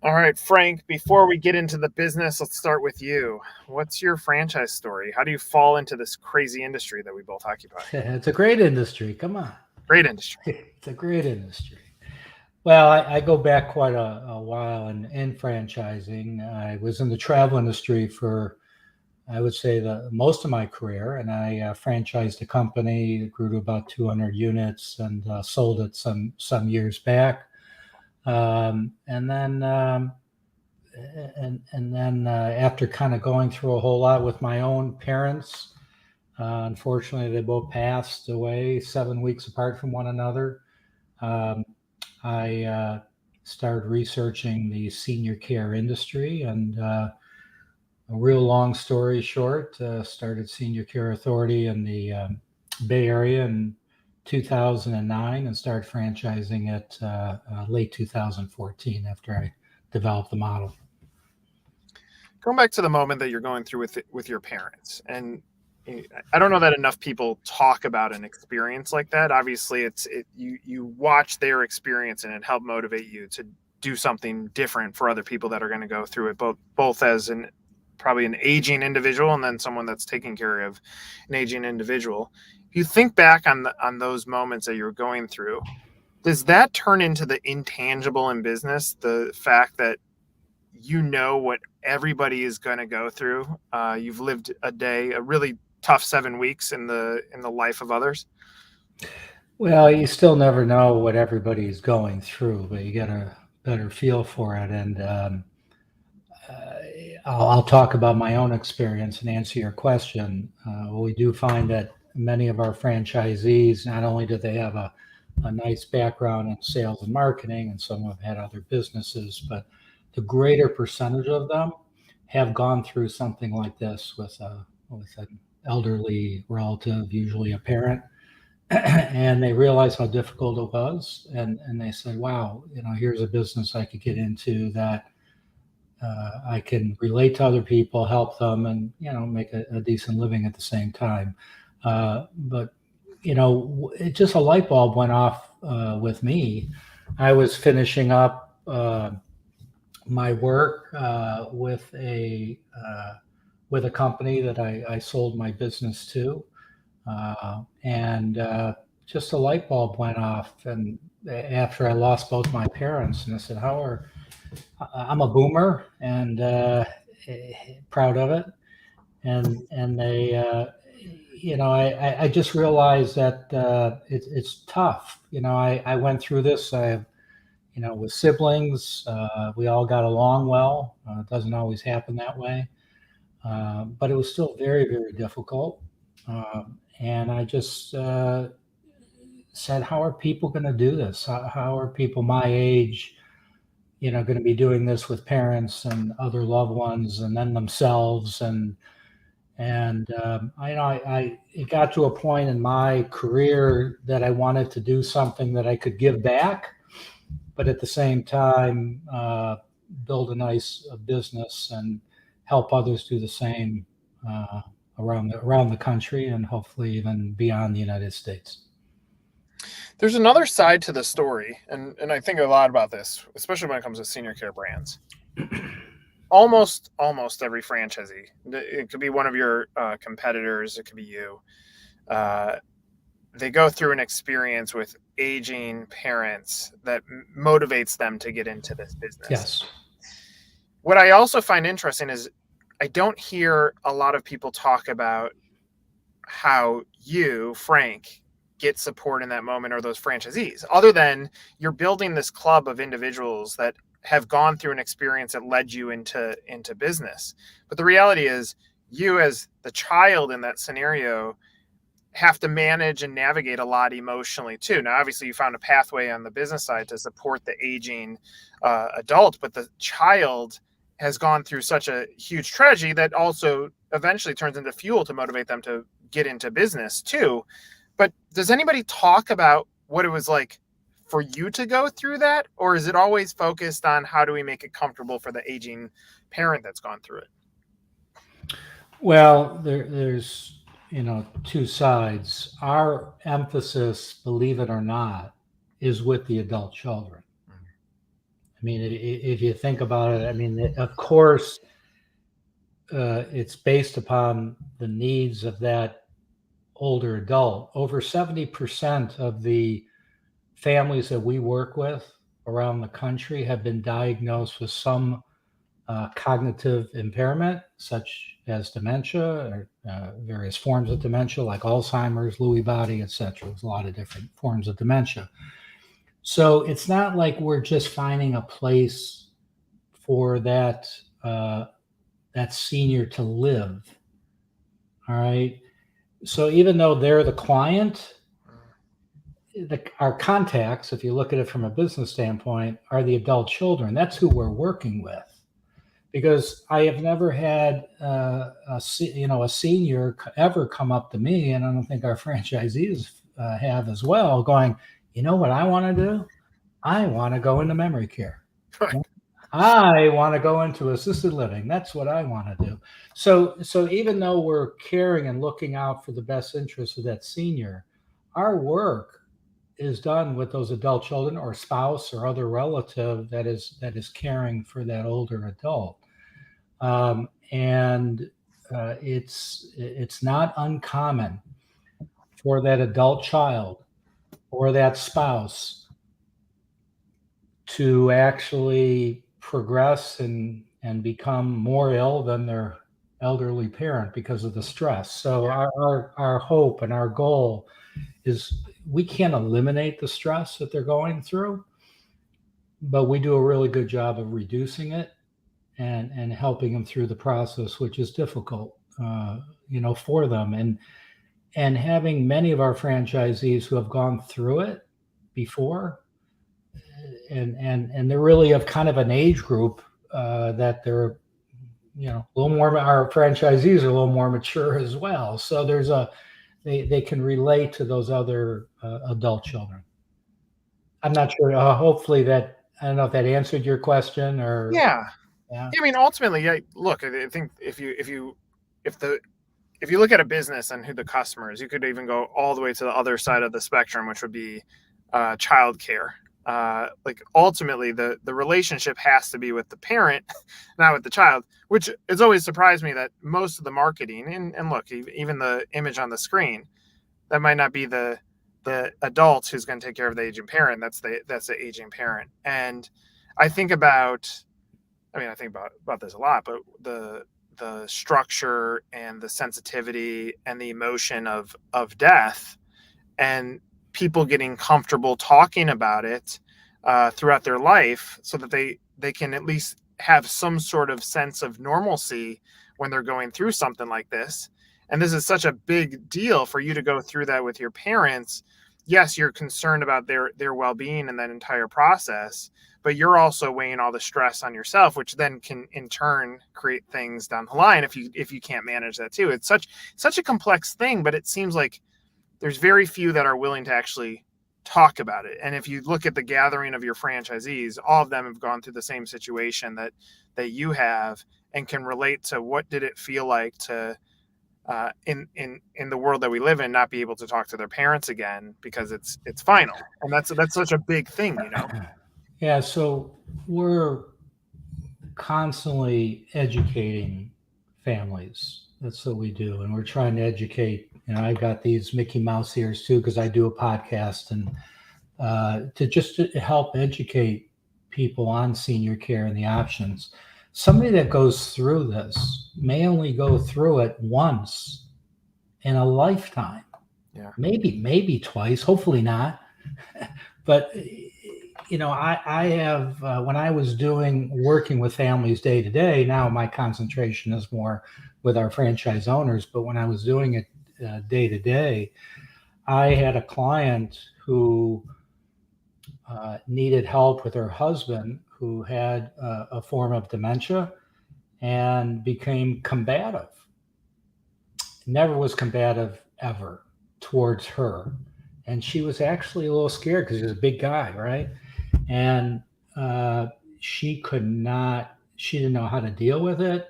All right, Frank, before we get into the business, let's start with you. What's your franchise story? How do you fall into this crazy industry that we both occupy? It's a great industry. Come on. Great industry. It's a great industry. Well, I go back quite a while in franchising. I was in the travel industry for, I would say, the most of my career, and I franchised a company that grew to about 200 units and sold it some years back. And then after kind of going through a whole lot with my own parents, unfortunately, they both passed away 7 weeks apart from one another. I started researching the senior care industry, and a real long story short, started Senior Care Authority in the Bay Area in 2009 and started franchising it late 2014 after I developed the model. Going back to the moment that you're going through with your parents, and I don't know that enough people talk about an experience like that. Obviously, you watch their experience and it helped motivate you to do something different for other people that are going to go through it, both as probably an aging individual and then someone that's taking care of an aging individual. If you think back on those moments that you're going through, does that turn into the intangible in business? The fact that you know what everybody is going to go through. You've lived a really tough 7 weeks in the life of others. Well, you still never know what everybody's going through, but you get a better feel for it. And I'll talk about my own experience and answer your question. We do find that many of our franchisees, not only do they have a nice background in sales and marketing, and some have had other businesses, but the greater percentage of them have gone through something like this with an elderly relative, usually a parent, and they realized how difficult it was, and they said, "Wow, here's a business I could get into that I can relate to other people, help them, and make a decent living at the same time." But it just a light bulb went off with me. I was finishing up my work with a company that I sold my business to, and just a light bulb went off. And after I lost both my parents, and I said, I'm a boomer and proud of it. And they, I just realized that it's tough. I went through this. With siblings, we all got along well. It doesn't always happen that way, but it was still very, very difficult. And I just said, how are people going to do this? How are people my age, going to be doing this with parents and other loved ones, and then themselves? And it got to a point in my career that I wanted to do something that I could give back, but at the same time, build a nice business and help others do the same around the country and hopefully even beyond the United States. There's another side to the story, and I think a lot about this, especially when it comes to senior care brands. Almost every franchisee, it could be one of your competitors, it could be you, they go through an experience with aging parents that motivates them to get into this business. Yes. What I also find interesting is I don't hear a lot of people talk about how you, Frank, get support in that moment, or those franchisees, other than you're building this club of individuals that have gone through an experience that led you into business. But the reality is, you as the child in that scenario have to manage and navigate a lot emotionally too. Now, obviously you found a pathway on the business side to support the aging adult, but the child has gone through such a huge tragedy that also eventually turns into fuel to motivate them to get into business too. But does anybody talk about what it was like for you to go through that? Or is it always focused on how do we make it comfortable for the aging parent that's gone through it? Well, there's two sides. Our emphasis, believe it or not, is with the adult children. I mean, if you think about it, I mean, of course, it's based upon the needs of that older adult. Over 70% of the families that we work with around the country have been diagnosed with some cognitive impairment, such as dementia or various forms of dementia, like Alzheimer's, Lewy body, etc. There's a lot of different forms of dementia. So it's not like we're just finding a place for that that senior to live. All right. So even though they're the client, our contacts, if you look at it from a business standpoint, are the adult children. That's who we're working with. Because I have never had a senior ever come up to me, and I don't think our franchisees have as well, going, you know what I want to do? I want to go into memory care. I want to go into assisted living. That's what I want to do. So even though we're caring and looking out for the best interests of that senior, our work is done with those adult children or spouse or other relative that is caring for that older adult. And it's not uncommon for that adult child or that spouse to actually progress and become more ill than their elderly parent because of the stress. So our hope and our goal is we can't eliminate the stress that they're going through, but we do a really good job of reducing it and helping them through the process, which is difficult, for them. And having many of our franchisees who have gone through it before, and they're really of kind of an age group that they're, a little more. Our franchisees are a little more mature as well, so they can relate to those other adult children. I'm not sure. Hopefully that, I don't know if that answered your question or. Yeah. Yeah. I mean, ultimately, look, I think if you look at a business and who the customer is, you could even go all the way to the other side of the spectrum, which would be childcare. Like ultimately, the relationship has to be with the parent, not with the child. Which has always surprised me that most of the marketing and look, even the image on the screen, that might not be the adult who's going to take care of the aging parent. That's the aging parent. And I think about this a lot, but the structure and the sensitivity and the emotion of death, and people getting comfortable talking about it throughout their life, so that they can at least have some sort of sense of normalcy when they're going through something like this. And this is such a big deal for you to go through that with your parents. Yes, you're concerned about their well-being in that entire process, but you're also weighing all the stress on yourself, which then can in turn create things down the line if you can't manage that too. It's such a complex thing, but it seems like there's very few that are willing to actually talk about it. And if you look at the gathering of your franchisees, all of them have gone through the same situation that you have, and can relate to what did it feel like to in the world that we live in, not be able to talk to their parents again because it's final. And that's such a big thing, Yeah, so we're constantly educating families. That's what we do. And we're trying to educate, I've got these Mickey Mouse ears too, because I do a podcast, and to help educate people on senior care and the options. Somebody that goes through this may only go through it once in a lifetime. Yeah. Maybe twice, hopefully not. But I have when I was working with families day to day. Now my concentration is more with our franchise owners, but when I was doing it day to day, I had a client who needed help with her husband, who had a form of dementia and became combative. Never was combative ever towards her. And she was actually a little scared because he was a big guy, right? And she didn't know how to deal with it.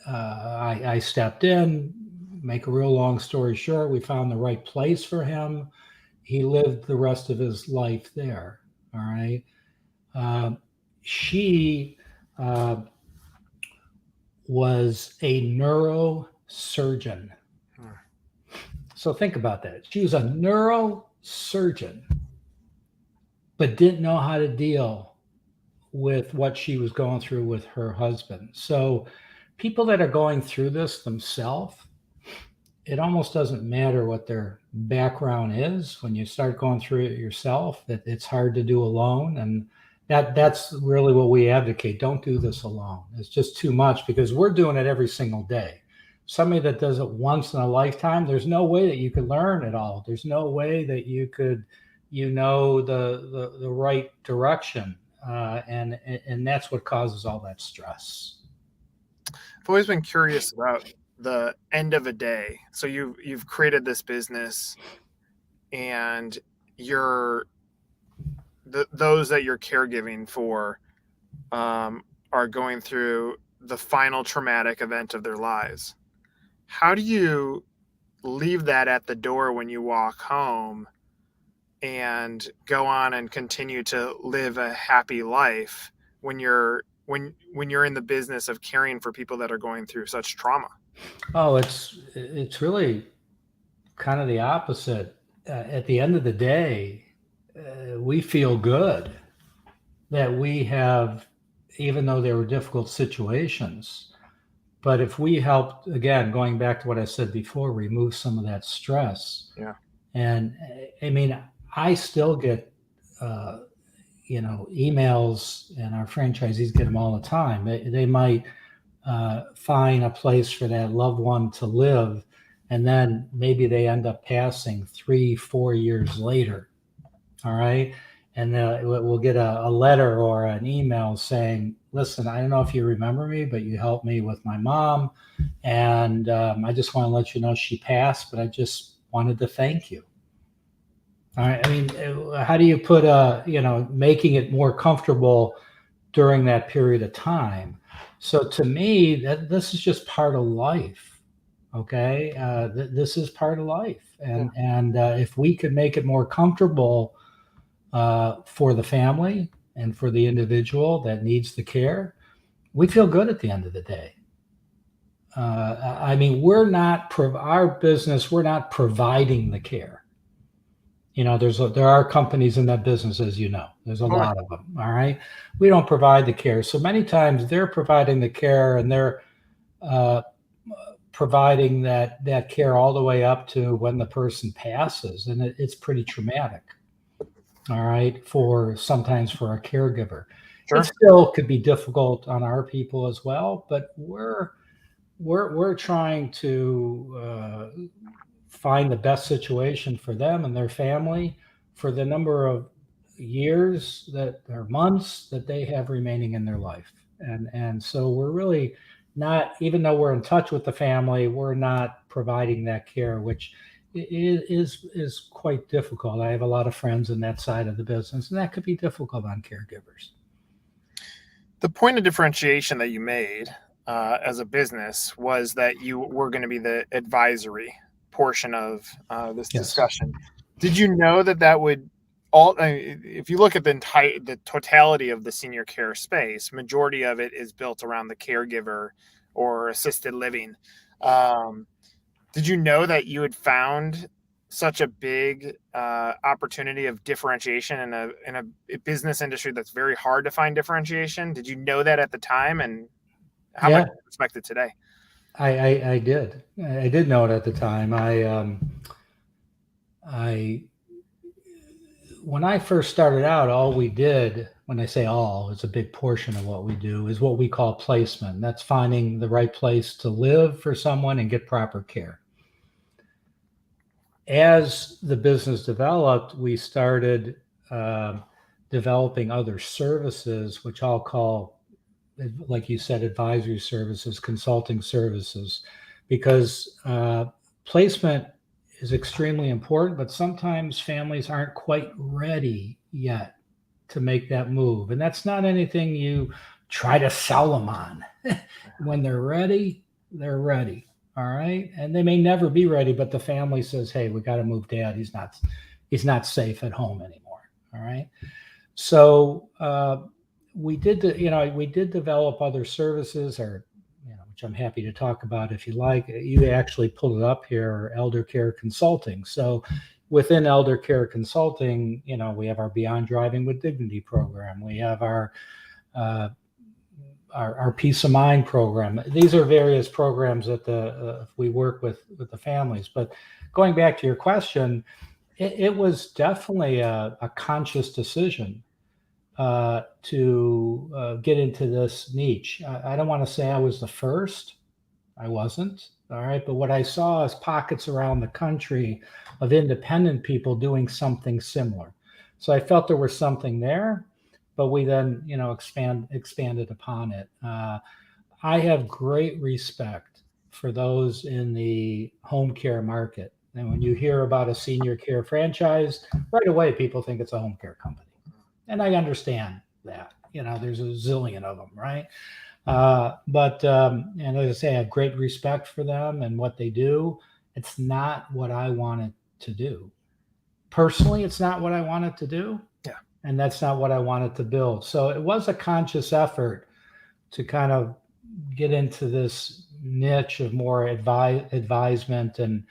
I stepped in, make a real long story short, we found the right place for him. He lived the rest of his life there, all right? she was a neurosurgeon. So think about that. She was a neurosurgeon, but didn't know how to deal with what she was going through with her husband. So people that are going through this themselves, it almost doesn't matter what their background is. When you start going through it yourself, that it's hard to do alone. And that's really what we advocate. Don't do this alone. It's just too much, because we're doing it every single day. Somebody that does it once in a lifetime, there's no way that you could learn it all. There's no way that you could, the right direction. And that's what causes all that stress. I've always been curious about the end of a day. So you've created this business, and those that you're caregiving for are going through the final traumatic event of their lives. How do you leave that at the door when you walk home and go on and continue to live a happy life when you're in the business of caring for people that are going through such trauma? Oh, it's really kind of the opposite. At the end of the day, we feel good that we have, even though there were difficult situations, but if we helped, again, going back to what I said before, remove some of that stress. Yeah. And I mean, I still get, emails, and our franchisees get them all the time. They might find a place for that loved one to live, and then maybe they end up passing 3-4 years later. All right. And we'll get a letter or an email saying, listen, I don't know if you remember me, but you helped me with my mom. And I just want to let you know she passed, but I just wanted to thank you. All right. I mean, how do you put making it more comfortable during that period of time? So to me, this is just part of life. Okay. This is part of life. And if we could make it more comfortable for the family and for the individual that needs the care, we feel good at the end of the day. I mean, our business, we're not providing the care. There are companies in that business, as you know, there's a lot of them. All right. We don't provide the care. So many times they're providing the care, and they're providing that care all the way up to when the person passes. And it's pretty traumatic. All right. Sometimes for a caregiver, Sure. It still could be difficult on our people as well, but we're trying to find the best situation for them and their family for the number of years or months that they have remaining in their life. And so we're really not, even though we're in touch with the family, we're not providing that care, which is quite difficult. I have a lot of friends in that side of the business, and that could be difficult on caregivers. The point of differentiation that you made as a business was that you were going to be the advisory portion of this discussion. Did you know that would if you look at the totality of the senior care space, majority of it is built around the caregiver or assisted living. Did you know that you had found such a big opportunity of differentiation in a business industry that's very hard to find differentiation? Did you know that at the time, and how much do you respect it today? I did. I did know it at the time. When I first started out, all we did, when I say all, it's a big portion of what we do, is what we call placement. That's finding the right place to live for someone and get proper care. As the business developed, we started developing other services, which I'll call, like you said, advisory services, consulting services, because placement is extremely important, but sometimes families aren't quite ready yet to make that move. And that's not anything you try to sell them on. When they're ready, they're ready. All right. And they may never be ready, but the family says, hey, we got to move dad. He's not safe at home anymore. All right. So we did, we did develop other services, or which I'm happy to talk about if you like. You actually pulled it up here, elder care consulting. So within elder care consulting, we have our Beyond Driving with Dignity program. We have uh, our Peace of Mind program. These are various programs that we work with the families. But going back to your question, it was definitely a conscious decision to get into this niche. I don't want to say I was the first. I wasn't. All right. But what I saw is pockets around the country of independent people doing something similar. So I felt there was something there, but we then, expanded upon it. I have great respect for those in the home care market. And when you hear about a senior care franchise, right away people think it's a home care company. And I understand that. There's a zillion of them, right? And as I say, I have great respect for them and what they do. It's not what I wanted to do. Personally, it's not what I wanted to do. Yeah. And that's not what I wanted to build. So it was a conscious effort to kind of get into this niche of more advisement and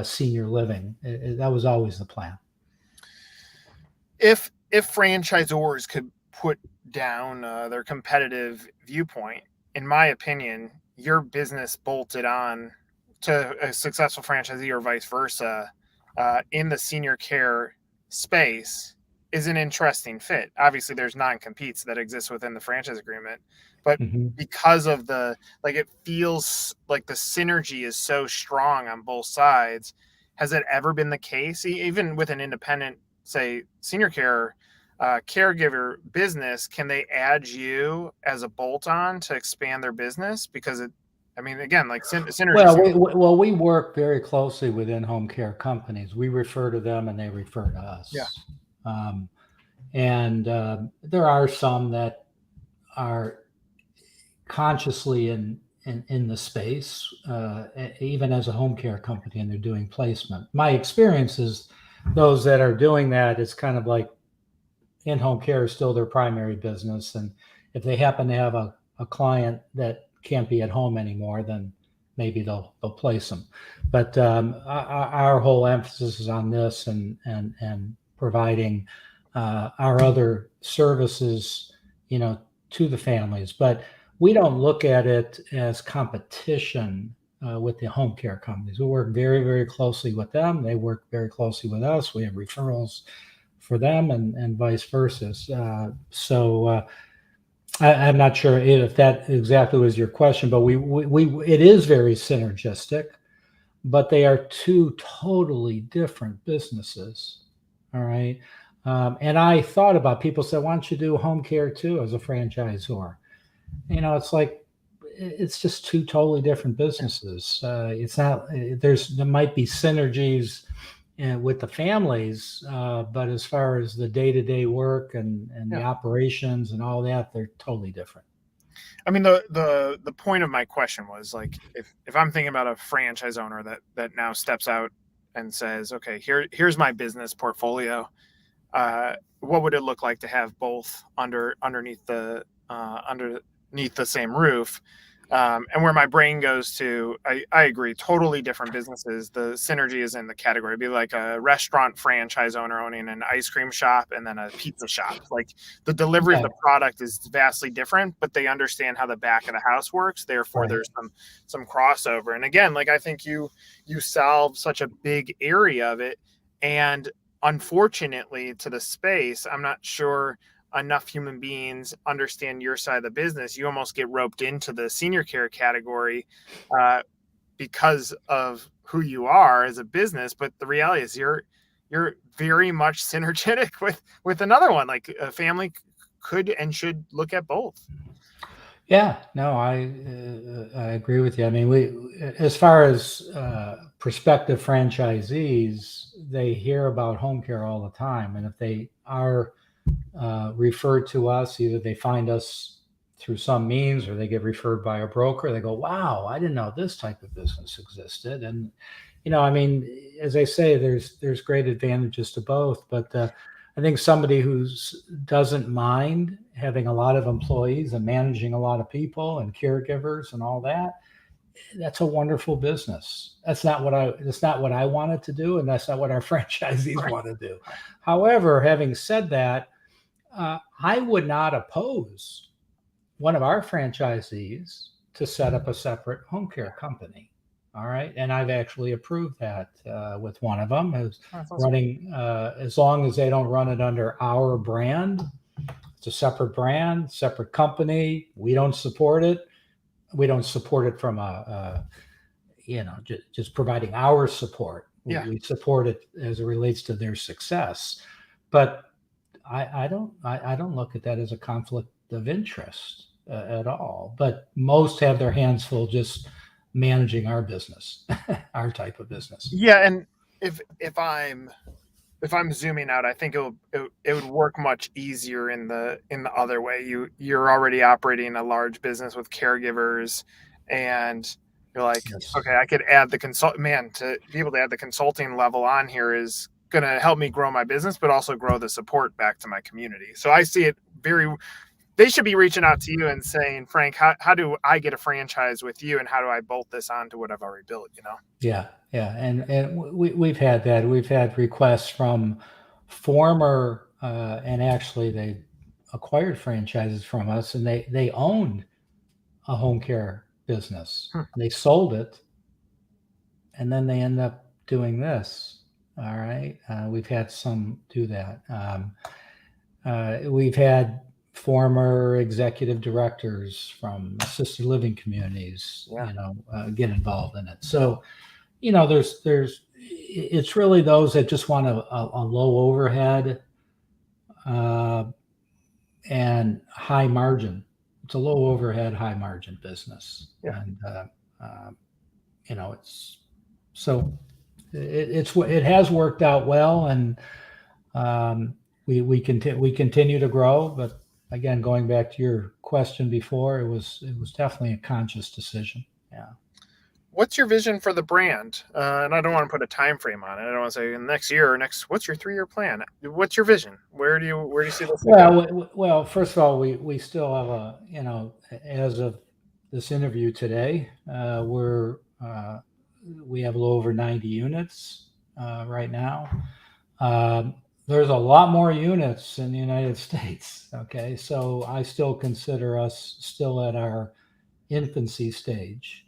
senior living. That was always the plan. If franchisors could put down their competitive viewpoint, in my opinion, your business bolted on to a successful franchisee or vice versa in the senior care space is an interesting fit. Obviously, there's non-competes that exist within the franchise agreement, but because of it feels like the synergy is so strong on both sides. Has it ever been the case, even with an independent, say, senior care caregiver business, can they add you as a bolt-on to expand their business? Because again, like synergy. Well, we work very closely with in-home care companies. We refer to them and they refer to us. Yeah. There are some that are consciously in the space, even as a home care company, and they're doing placement. My experience is those that are doing that, it's kind of like in-home care is still their primary business. And if they happen to have a client that can't be at home anymore, then maybe they'll place them. But our whole emphasis is on this and providing our other services, to the families. But we don't look at it as competition with the home care companies. We work very, very closely with them. They work very closely with us. We have referrals for them and vice versa. I'm not sure if that exactly was your question, but it is very synergistic, but they are two totally different businesses. All right. And I thought about, people said, why don't you do home care too as a franchisor? It's like, it's just two totally different businesses. It's not, there might be synergies with the families, but as far as the day-to-day work and the operations and all that, they're totally different. I mean, the point of my question was, like, if I'm thinking about a franchise owner that now steps out and says, okay, here's my business portfolio, what would it look like to have both underneath the same roof? And where my brain goes to, I agree, totally different businesses. The synergy is in the category. It'd be like a restaurant franchise owner owning an ice cream shop and then a pizza shop. Like, the delivery of the product is vastly different, but they understand how the back of the house works. Therefore, there's some crossover. And again, like, I think you solve such a big area of it. And unfortunately, to the space, I'm not sure enough human beings understand your side of the business. You almost get roped into the senior care category because of who you are as a business. But the reality is you're very much synergetic with another one. Like, a family could and should look at both. Yeah, no, I agree with you. I mean, as far as prospective franchisees, they hear about home care all the time. And if they are referred to us, either they find us through some means or they get referred by a broker, they go, wow, I didn't know this type of business existed. And, I mean, as I say, there's great advantages to both, but I think somebody who doesn't mind having a lot of employees and managing a lot of people and caregivers and all that, that's a wonderful business. That's not what I wanted to do, and that's not what our franchisees Right. want to do. However, having said that, I would not oppose one of our franchisees to set up a separate home care company. All right. And I've actually approved that with one of them, who's That's awesome. running, as long as they don't run it under our brand. It's a separate brand, separate company. We don't support it. We don't support it from just providing our support. Yeah. We support it as it relates to their success. But I don't look at that as a conflict of interest at all. But most have their hands full just managing our business, our type of business. Yeah, and if I'm zooming out, I think it would work much easier in the other way. You're already operating a large business with caregivers, and you're like, Yes. okay, I could add the to be able to add the consulting level on here is going to help me grow my business, but also grow the support back to my community. So I see it they should be reaching out to you and saying, Frank, how do I get a franchise with you, and how do I bolt this on to what I've already built, Yeah, yeah, and we've had that. We've had requests from former, and actually they acquired franchises from us, and they owned a home care business. They sold it, and then they end up doing this. All right, we've had some do that. We've had former executive directors from assisted living communities, Yeah. get involved in it. So, it's really those that just want a low overhead and high margin. It's a low overhead, high margin business. Yeah. And, it has worked out well, and we continue to grow. But again, going back to your question before, it was definitely a conscious decision. Yeah. What's your vision for the brand? And I don't want to put a time frame on it. I don't want to say next year or next. What's your 3-year plan? What's your vision? Where do you see this? Well, first of all, we still have as of this interview today, we have a little over 90 units right now. There's a lot more units in the United States. Okay, so I still consider us still at our infancy stage,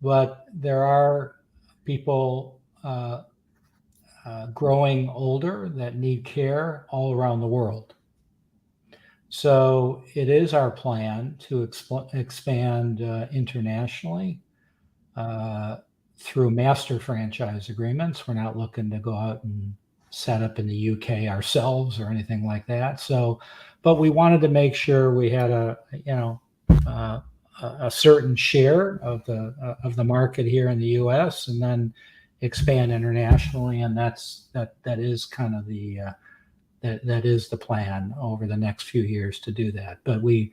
but there are people growing older that need care all around the world. So it is our plan to expand internationally through master franchise agreements. We're not looking to go out and set up in the UK ourselves or anything like that. So, but we wanted to make sure we had a certain share of the market here in the U.S. and then expand internationally, and that is kind of that is the plan over the next few years to do that. But we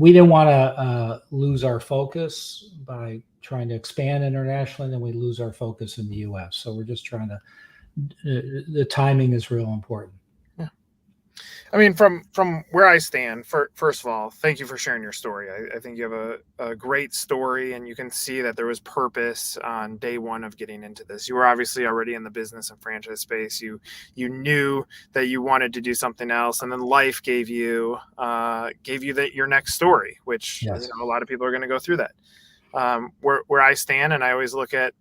didn't want to lose our focus by trying to expand internationally, then we lose our focus in the U.S. So we're just trying to. The timing is real important. Yeah. I mean, from where I stand, first of all, thank you for sharing your story. I think you have a great story, and you can see that there was purpose on day one of getting into this. You were obviously already in the business and franchise space. You knew that you wanted to do something else, and then life gave you your next story, which Yes. a lot of people are going to go through that. Where I stand, and I always look at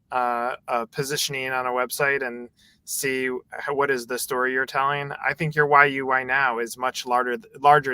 positioning on a website and see what is the story you're telling. I think your why you why now is much larger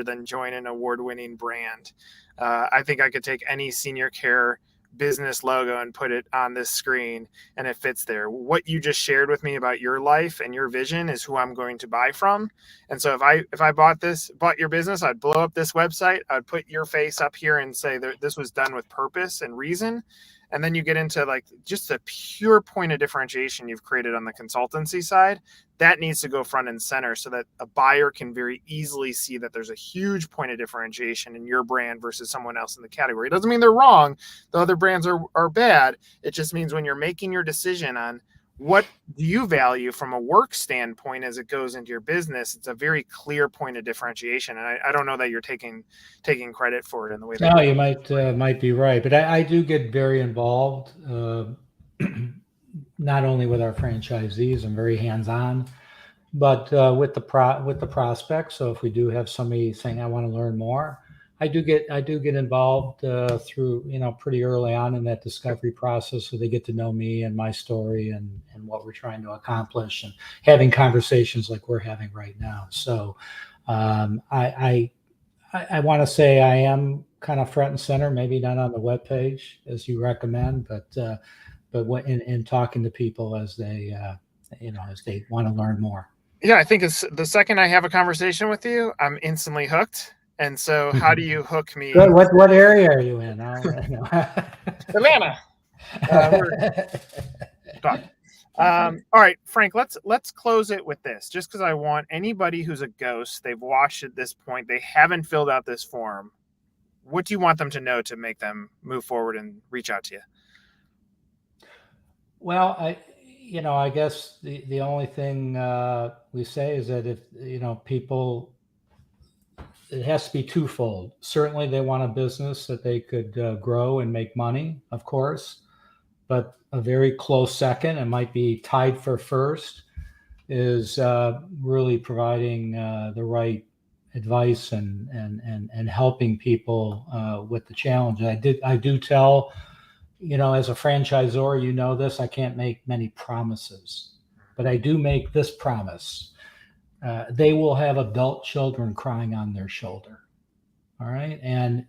than join an award-winning brand. I think I could take any senior care business logo and put it on this screen, and it fits there. What you just shared with me about your life and your vision is who I'm going to buy from. And so if I bought your business, I'd blow up this website, I'd put your face up here and say that this was done with purpose and reason. And then you get into like just a pure point of differentiation you've created on the consultancy side. That needs to go front and center so that a buyer can very easily see that there's a huge point of differentiation in your brand versus someone else in the category. It doesn't mean they're wrong. The other brands are bad. It just means when you're making your decision on what do you value from a work standpoint as it goes into your business? It's a very clear point of differentiation, and I don't know that you're taking credit for it in the way that No, you might be right, but I do get very involved, not only with our franchisees. I'm very hands-on, but with the prospects. So if we do have somebody saying I want to learn more, I do get involved through pretty early on in that discovery process, so they get to know me and my story and what we're trying to accomplish, and having conversations like we're having right now. So I want to say I am kind of front and center, maybe not on the webpage as you recommend, but what in talking to people as they as they want to learn more. Yeah, I think it's the second I have a conversation with you, I'm instantly hooked. And so, how do you hook me? Good. What area are you in? Atlanta. We're talking. All right, Frank. Let's close it with this, just because I want anybody who's a ghost. They've watched at this point. They haven't filled out this form. What do you want them to know to make them move forward and reach out to you? Well, I guess the only thing we say is that if people, it has to be twofold. Certainly, they want a business that they could grow and make money, of course. But a very close second, it might be tied for first, is really providing the right advice and helping people with the challenge. I do tell, as a franchisor, this, I can't make many promises, but I do make this promise. They will have adult children crying on their shoulder. All right. And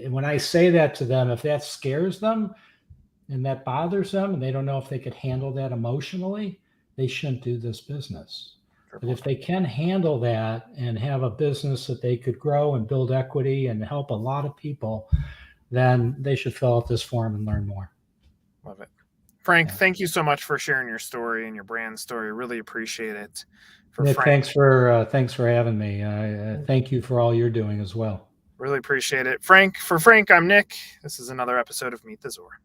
when I say that to them, if that scares them and that bothers them and they don't know if they could handle that emotionally, they shouldn't do this business. But if they can handle that and have a business that they could grow and build equity and help a lot of people, then they should fill out this form and learn more. Love it. Frank, thank you so much for sharing your story and your brand story. Really appreciate it. Nick, thanks for having me. Thank you for all you're doing as well. Really appreciate it. For Frank, I'm Nick. This is another episode of Meet the Zor.